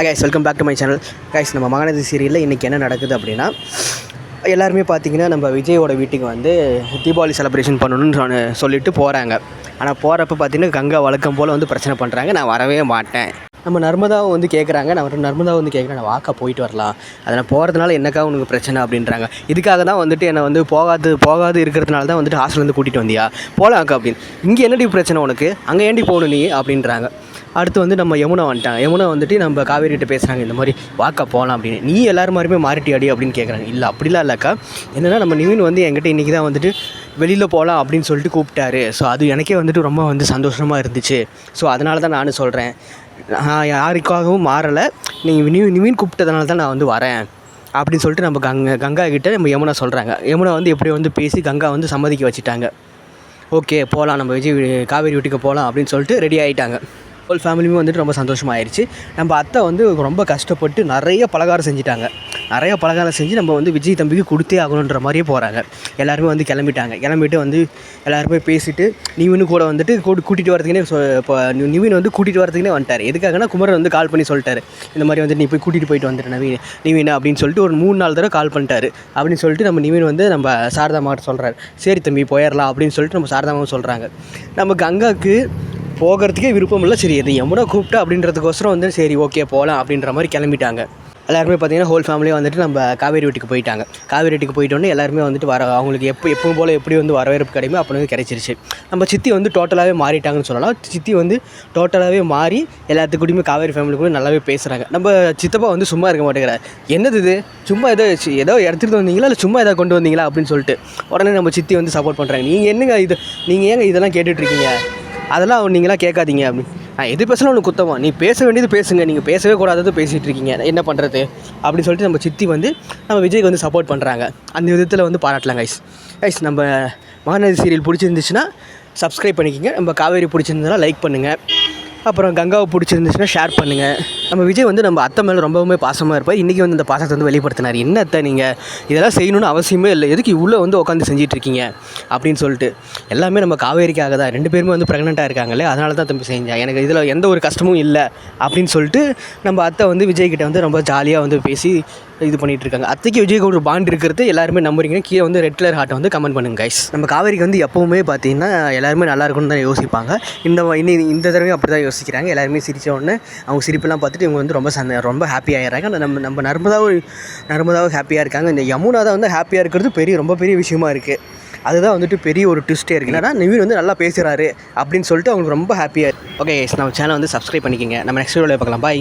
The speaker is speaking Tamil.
Guys welcome back to my channel. Guys நம்ம மகாநதி சீரியலில் இன்றைக்கி என்ன நடக்குது அப்படின்னா, எல்லாருமே பார்த்திங்கன்னா நம்ம விஜயோட வீட்டுக்கு வந்து தீபாவளி செலிப்ரேஷன் பண்ணணும்னு சொல்லிட்டு போகிறாங்க. ஆனால் போகிறப்ப பார்த்திங்கன்னா கங்கா வழக்கம் போல் வந்து பிரச்சனை பண்ணுறாங்க. நான் வரவே மாட்டேன். நம்ம நர்மதாவை வந்து கேட்குறாங்க. நான் வாக்கா போயிட்டு வரலாம், அதை நான் போகிறதுனால என்னக்கா உனக்கு பிரச்சனை அப்படின்றாங்க. இதுக்காக தான் வந்துட்டு என்னை வந்து போகாது இருக்கிறதுனால தான் வந்துட்டு ஹாஸ்டல்லேருந்து கூட்டிகிட்டு வந்தியா, போகலாக்கா அப்படின்னு. இங்கே என்னடி பிரச்சனை உனக்கு, அங்கே ஏண்டி போகணும் நீ அப்படின்றாங்க. அடுத்து வந்து நம்ம யமுனா வந்துட்டு நம்ம காவேரிகிட்ட பேசுகிறாங்க, இந்த மாதிரி வாக்கா போகலாம் அப்படின்னு. நீ எல்லோரும் மாதிரியுமே மாறிட்டியாடி அப்படின்னு கேட்குறாங்க. இல்லை அப்படிலாம் இல்லைக்கா, என்னென்னா நம்ம நிவின் வந்து என்கிட்ட இன்றைக்கி தான் வந்துட்டு வெளியில் போகலாம் அப்படின்னு சொல்லிட்டு கூப்பிட்டாரு. ஸோ அது எனக்கே வந்துட்டு ரொம்ப வந்து சந்தோஷமாக இருந்துச்சு. ஸோ அதனால தான் நான் சொல்கிறேன், நான் யாருக்காகவும் மாறலை, நீங்கள் நிவின் கூப்பிட்டதுனால தான் நான் வந்து வரேன் அப்படின்னு சொல்லிட்டு நம்ம கங்கா கிட்டே நம்ம யமுனா சொல்கிறாங்க. யமுனா வந்து எப்படியோ வந்து பேசி கங்கா வந்து சம்மதிக்க வச்சுட்டாங்க. ஓகே போகலாம், நம்ம காவேரி வீட்டுக்கு போகலாம் அப்படின்னு சொல்லிட்டு ரெடி ஆகிட்டாங்க. ஹோல் ஃபேமிலியுமே வந்துட்டு ரொம்ப சந்தோஷமாகிடுச்சு. நம்ம அத்தை வந்து ரொம்ப கஷ்டப்பட்டு நிறைய பலகாரம் செஞ்சு நம்ம வந்து விஜய் தம்பிக்கு கொடுத்தே ஆகணுன்ற மாதிரியே போகிறாங்க. எல்லாருமே வந்து கிளம்பிட்டு வந்து எல்லாருமே பேசிவிட்டு நிவின் கூட வந்துட்டு கூட்டிகிட்டு வரதுக்குனே இப்போ நிவின் வந்து கூட்டிகிட்டு வரதுக்குனே வந்துட்டார். எதுக்காகனா குமரன் வந்து கால் பண்ணி சொல்லிட்டாரு, இந்த மாதிரி வந்து நீ போய் கூட்டிகிட்டு போயிட்டு வந்துட்டு நிவின் அப்படின்னு சொல்லிட்டு ஒரு 3-4 தடவை கால் பண்ணிட்டாரு. அப்படின்னு சொல்லிட்டு நம்ம நிவின் வந்து நம்ம சாரதாமாட்ட சொல்கிறாரு, சரி தம்பி போயிடலாம் அப்படின்னு சொல்லிட்டு நம்ம சாரதாமாவும் சொல்கிறாங்க. நம்ம கங்காவுக்கு போகிறதுக்கே விருப்பம் இல்லை. சரி எது யமுனா கூப்பிட்டா அப்படின்றதுக்கோசரம் வந்து சரி ஓகே போகலாம் அப்படின்ற மாதிரி கிளம்பிட்டாங்க. எல்லாருமே பார்த்திங்கன்னா ஹோல் ஃபேமிலியாக வந்துட்டு நம்ம காவேரி வீட்டுக்கு போயிட்டாங்க. காவேரி வீட்டுக்கு போயிட்டோன்னே எல்லாருமே வந்துட்டு அவங்களுக்கு எப்பவும் போல் எப்படி வந்து வரவேற்பு கிடைக்குமோ அப்போ வந்து கிடைச்சிருச்சு. நம்ம சித்தி வந்து டோட்டலாகவே மாறிட்டாங்கன்னு சொல்லலாம். சித்தி வந்து டோட்டலாகவே மாறி எல்லாத்துக்கூடயுமே காவேரி ஃபேமிலி கூட நல்லாவே பேசுகிறாங்க. நம்ம சித்தப்பா வந்து சும்மா இருக்க மாட்டேங்கிறார். என்னது இது, சும்மா ஏதோ எடுத்துகிட்டு வந்தீங்களா இல்லை சும்மா ஏதாவது கொண்டு வந்தீங்களா அப்படின்னு சொல்லிட்டு உடனே நம்ம சித்தி வந்து சப்போர்ட் பண்ணுறாங்க. நீங்கள் ஏங்க இதெல்லாம் கேட்டுட்ருக்கீங்க, அதெல்லாம் நீங்களாம் கேட்காதீங்க அப்படின்னு. எது பேசலாம் உனக்கு குத்தமா, நீ பேச வேண்டியது பேசுங்க, நீங்கள் பேசவே கூடாதது பேசிகிட்டு இருக்கீங்க, என்ன பண்ணுறது அப்படின்னு சொல்லிட்டு நம்ம சித்தி வந்து நம்ம விஜய்க்கு வந்து சப்போர்ட் பண்ணுறாங்க. அந்த விதத்தில் வந்து பாராட்டலாம் கைஸ். நம்ம மகாநதி சீரியல் பிடிச்சிருந்துச்சுன்னா சப்ஸ்கிரைப் பண்ணிக்கோங்க. நம்ம காவேரி பிடிச்சிருந்ததுன்னா லைக் பண்ணுங்கள். அப்புறம் கங்காவை பிடிச்சிருந்துச்சுன்னா ஷேர் பண்ணுங்கள். நம்ம விஜய் வந்து நம்ம அத்தை மேலே ரொம்பவுமே பாசமாக இருப்பார். இன்றைக்கி வந்து இந்த பாசத்தை வந்து வெளிப்படுத்தினார். என்ன அத்தை நீங்கள் இதெல்லாம் செய்யணும்னு அவசியமே இல்லை, எதுக்கு இவ்வளோ வந்து உட்காந்து செஞ்சிட்ருக்கீங்க அப்படின்னு சொல்லிட்டு. எல்லாமே நம்ம காவேரிக்காக தான், 2 பேருமே வந்து ப்ரெக்னெண்ட்டாக இருக்காங்களே, அதனால தான் தம்பி செஞ்சேன், எனக்கு இதில் எந்த ஒரு கஷ்டமும் இல்லை அப்படின்னு சொல்லிட்டு நம்ம அத்தை வந்து விஜய்கிட்ட வந்து ரொம்ப ஜாலியாக வந்து பேசி இது பண்ணிகிட்ருக்காங்க. அத்தைக்கு விஜய்க்கு ஒரு பாண்ட் இருக்கிறது எல்லாருமே நம்புறீங்க. கீழே வந்து ரெட் கலர் ஹார்ட்டை வந்து கமெண்ட் பண்ணுங்க கைஸ். நம்ம காவேரிக்கு வந்து எப்போவுமே பார்த்தீங்கன்னா எல்லாருமே நல்லா இருக்கும்னு தான் யோசிப்பாங்க. இந்த தடவையும் அப்படி தான் யோசிக்கிறாங்க. எல்லாருமே சிரித்த உடனே அவங்க சிரிப்பெல்லாம் பார்த்துட்டு இவங்க வந்து ரொம்ப ஹாப்பி ஆகிடுறாங்க. நம்ம நர்மதாவும் ஹாப்பியாக இருக்காங்க. இந்த யமுனா தான் வந்து ஹாப்பியாக இருக்கிறது ரொம்ப பெரிய விஷயமா இருக்குது. அதுதான் வந்துட்டு பெரிய ஒரு ட்விஸ்ட்டே இருக்குது. ஏன்னா நிவின் வந்து நல்லா பேசுகிறாரு அப்படின்னு சொல்லிட்டு அவங்களுக்கு ரொம்ப ஹாப்பியாக இருக்குது. ஓகே கைஸ், நம்ம சேனல் வந்து சப்ஸ்கிரைப் பண்ணிக்கோங்க. நம்ம நெக்ஸ்ட் வீடியோவில் பார்க்கலாம். பாய்.